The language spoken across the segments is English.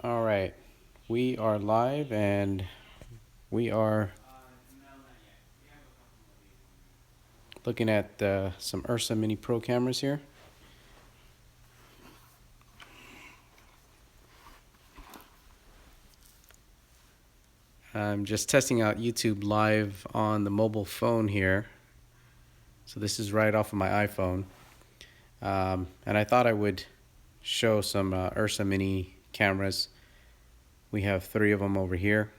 All right, we are live and we are looking at some Ursa Mini Pro cameras here. I'm just testing out YouTube Live on the mobile phone here. So this is right off of my iPhone. And I thought I would show some Ursa Mini cameras. We have 3 of them over here.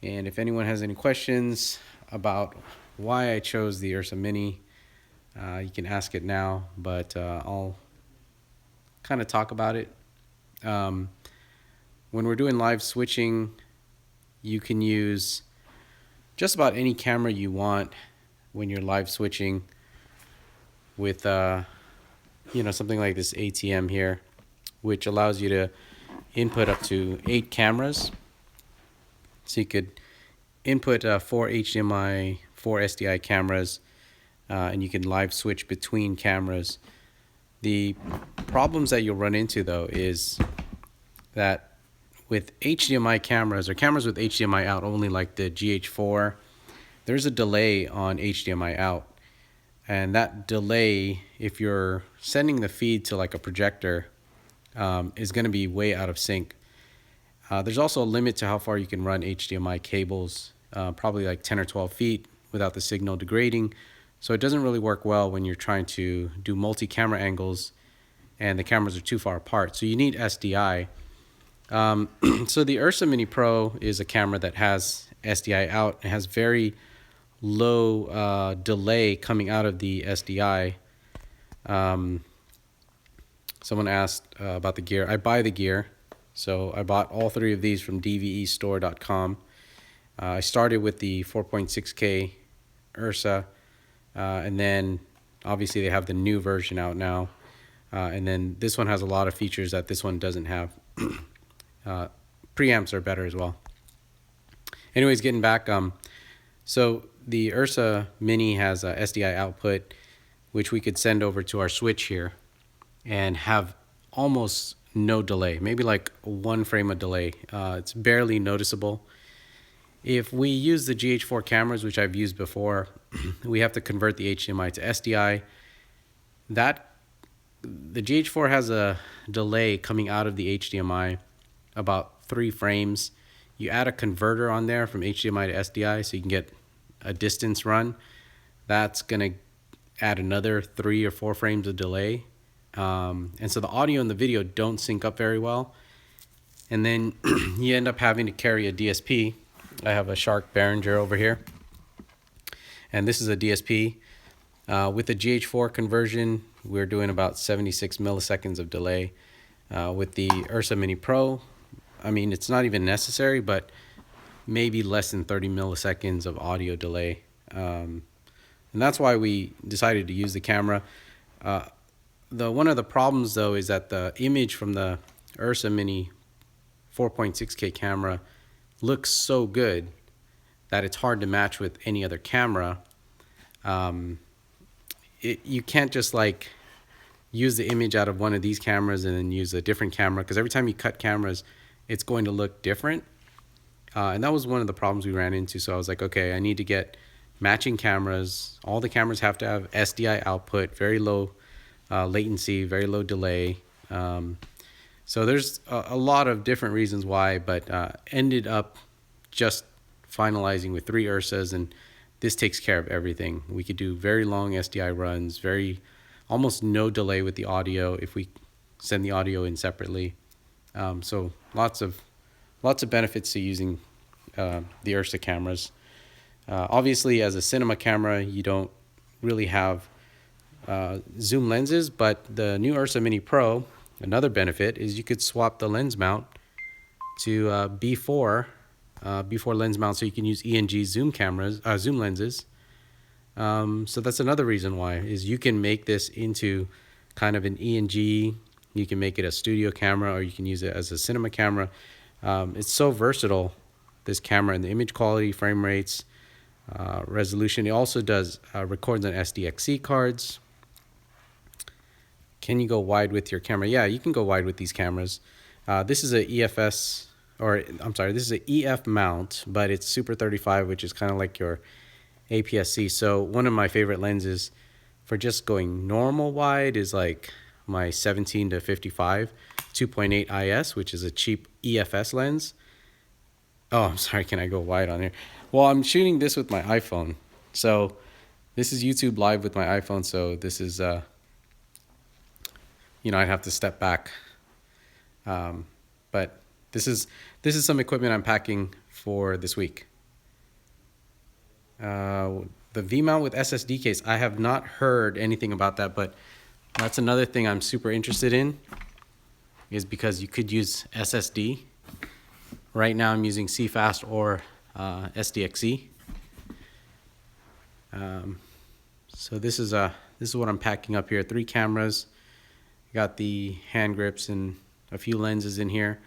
And if anyone has any questions about why I chose the Ursa Mini, you can ask it now, but I'll kind of talk about it. When we're doing live switching, you can use just about any camera you want when you're live switching with something like this ATM here, which allows you to input up to 8 cameras. So you could input 4 HDMI, 4 SDI cameras, and you can live switch between cameras. The problems that you'll run into, though, is that with HDMI cameras, or cameras with HDMI out only, like the GH4, there's a delay on HDMI out. And that delay, if you're sending the feed to like a projector, is going to be way out of sync. There's also a limit to how far you can run HDMI cables, probably like 10 or 12 feet without the signal degrading. So it doesn't really work well when you're trying to do multi-camera angles and the cameras are too far apart. So you need SDI. So the Ursa Mini Pro is a camera that has SDI out. It has very low delay coming out of the SDI. Someone asked about the gear. I buy the gear. So I bought all 3 of these from dvestore.com. I started with the 4.6K Ursa, and then obviously they have the new version out now. And then this one has a lot of features that this one doesn't have. Preamps are better as well. Anyways, getting back, so the Ursa Mini has a SDI output, which we could send over to our switch here and have almost no delay, maybe like 1 frame of delay. It's barely noticeable. If we use the GH4 cameras, which I've used before, we have to convert the HDMI to SDI. The GH4 has a delay coming out of the HDMI about 3 frames. You add a converter on there from HDMI to SDI so you can get a distance run. That's going to add another 3 or 4 frames of delay. And so the audio and the video don't sync up very well. And then you end up having to carry a DSP. I have a Shark Behringer over here. And this is a DSP. With the GH4 conversion, we're doing about 76 milliseconds of delay. With the Ursa Mini Pro, I mean, it's not even necessary, but maybe less than 30 milliseconds of audio delay. And that's why we decided to use the camera. One of the problems, though, is that the image from the Ursa Mini 4.6K camera looks so good that it's hard to match with any other camera. You can't just like use the image out of one of these cameras and then use a different camera, because every time you cut cameras, it's going to look different. And that was one of the problems we ran into. So I was like, okay, I need to get matching cameras. All the cameras have to have SDI output, very low latency, very low delay. So there's a lot of different reasons why, but ended up just finalizing with 3 Ursas, and this takes care of everything. We could do very long SDI runs, almost no delay with the audio if we send the audio in separately. So lots of benefits to using the Ursa cameras. Obviously, as a cinema camera, you don't really have zoom lenses, but the new Ursa Mini Pro, another benefit is you could swap the lens mount to B4 lens mount, so you can use ENG zoom lenses. So that's another reason why, is you can make this into kind of an ENG. You can make it a studio camera, or you can use it as a cinema camera. It's so versatile, this camera, and the image quality, frame rates, resolution. It also does records on SDXC cards. Can you go wide with your camera? Yeah, you can go wide with these cameras. This is a EFS, or I'm sorry, this is a EF mount, but it's Super 35, which is kind of like your APS-C. So one of my favorite lenses for just going normal wide is like my 17 to 55 2.8 IS, which is a cheap EFS lens. Oh, I'm sorry, can I go wide on here? Well, I'm shooting this with my iPhone. So this is YouTube Live with my iPhone, so this is, I'd have to step back. But this is some equipment I'm packing for this week. The V mount with SSD case, I have not heard anything about that, but that's another thing I'm super interested in, is because you could use SSD. Right now I'm using CFast or SDXC. So this is what I'm packing up here. 3 cameras, got the hand grips and a few lenses in here.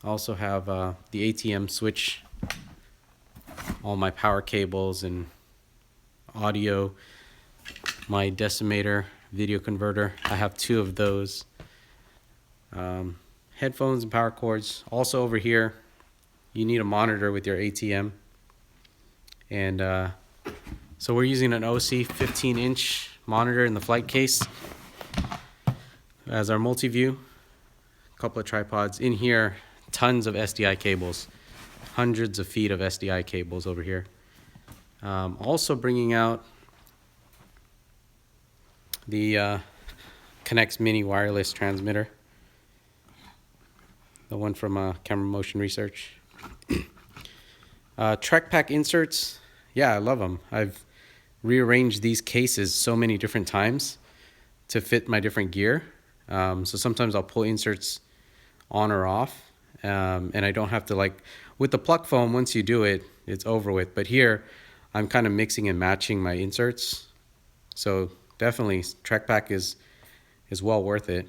I also have the ATM switch, all my power cables and audio, my decimator video converter. I have 2 of those. Headphones and power cords. Also over here, you need a monitor with your ATM. And so we're using an OC 15-inch monitor in the flight case as our multi-view. A couple of tripods. In here, tons of SDI cables. Hundreds of feet of SDI cables over here. Also bringing out the Connects Mini wireless transmitter. The one from Camera Motion Research. Trek pack inserts. Yeah, I love them. I've rearranged these cases so many different times to fit my different gear. So sometimes I'll pull inserts on or off. And I don't have to, like, with the pluck foam, once you do it, it's over with. But here, I'm kind of mixing and matching my inserts. So definitely, Trek pack is well worth it.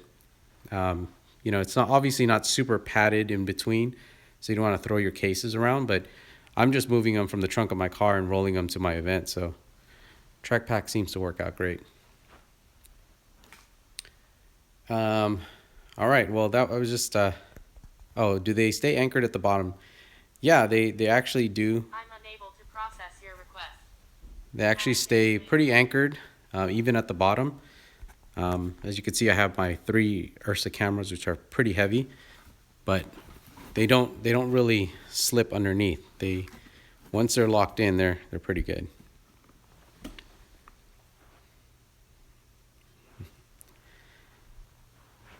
It's not obviously not super padded in between, so you don't want to throw your cases around, but I'm just moving them from the trunk of my car and rolling them to my event, so Trek pack seems to work out great. All right, well, that was just, oh, do they stay anchored at the bottom? Yeah, they actually do. I'm unable to process your request. They actually stay pretty anchored, even at the bottom. As you can see, I have my 3 Ursa cameras, which are pretty heavy, but they don't really slip underneath. Once they're locked in, they're pretty good.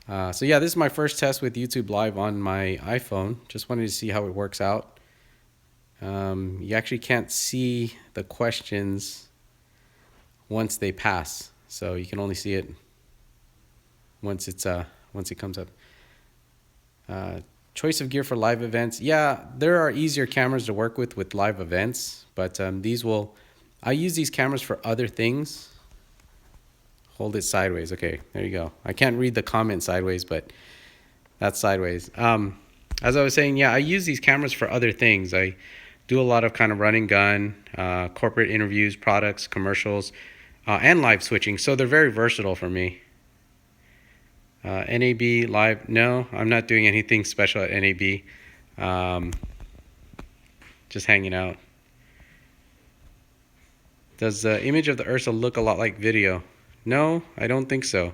So yeah, this is my first test with YouTube Live on my iPhone. Just wanted to see how it works out. You actually can't see the questions once they pass, so you can only see it once it comes up. Choice of gear for live events. Yeah, there are easier cameras to work with live events, but I use these cameras for other things. Hold it sideways. Okay, there you go. I can't read the comment sideways, but that's sideways. As I was saying, yeah, I use these cameras for other things. I do a lot of kind of run and gun, corporate interviews, products, commercials, and live switching. So they're very versatile for me. NAB live, no, I'm not doing anything special at NAB. Just hanging out. Does the image of the Ursa look a lot like video? No, I don't think so.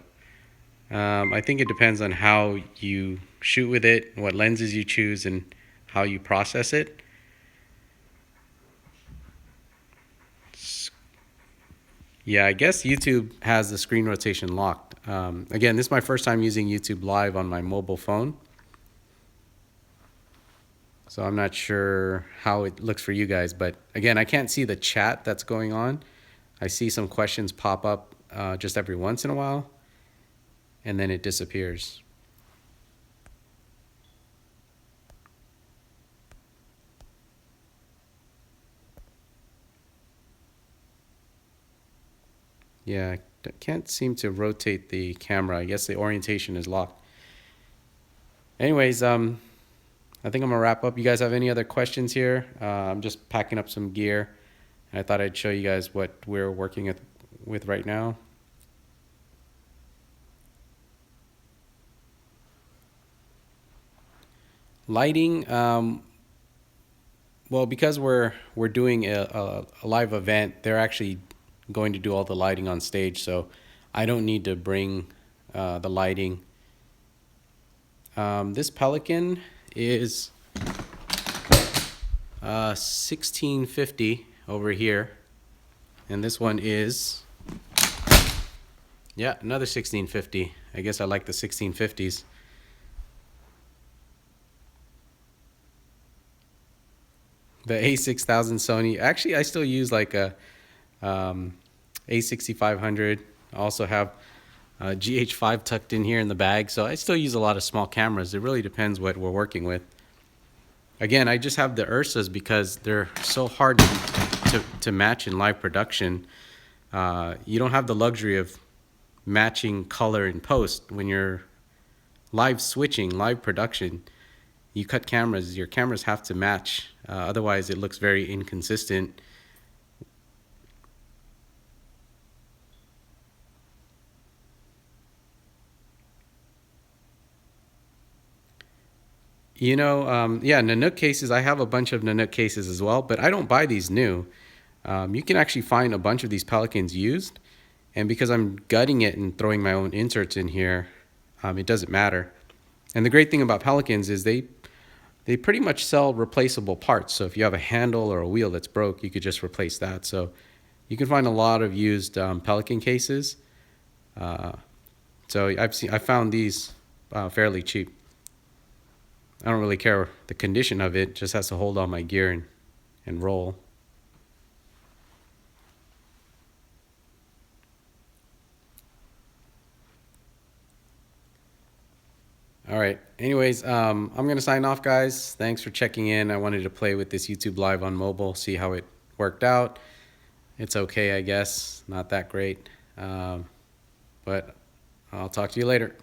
I think it depends on how you shoot with it, what lenses you choose, and how you process it. Yeah, I guess YouTube has the screen rotation locked. Again, this is my first time using YouTube Live on my mobile phone. So I'm not sure how it looks for you guys, but again, I can't see the chat that's going on. I see some questions pop up just every once in a while, and then it disappears. Yeah, I can't seem to rotate the camera. I guess the orientation is locked. Anyways, I think I'm gonna wrap up. You guys have any other questions here? I'm just packing up some gear. I thought I'd show you guys what we're working with right now. Lighting, well, because we're doing a live event, they're actually going to do all the lighting on stage, so I don't need to bring the lighting. This Pelican is 1650 over here, and this one is, yeah, another 1650. I guess I like the 1650s. The A6000 Sony. Actually, I still use like a A6500. I also have a GH5 tucked in here in the bag, so I still use a lot of small cameras. It really depends what we're working with. Again, I just have the Ursas because they're so hard to match in live production. You don't have the luxury of matching color in post. When you're live switching, live production, you cut cameras, your cameras have to match. Otherwise, it looks very inconsistent. Yeah, Nanook cases, I have a bunch of Nanook cases as well, but I don't buy these new. You can actually find a bunch of these Pelicans used, and because I'm gutting it and throwing my own inserts in here, it doesn't matter. And the great thing about Pelicans is they pretty much sell replaceable parts. So if you have a handle or a wheel that's broke, you could just replace that. So you can find a lot of used Pelican cases. So I found these fairly cheap. I don't really care the condition of it, just has to hold all my gear and roll. All right. Anyways, I'm going to sign off, guys. Thanks for checking in. I wanted to play with this YouTube Live on mobile, see how it worked out. It's okay, I guess. Not that great. But I'll talk to you later.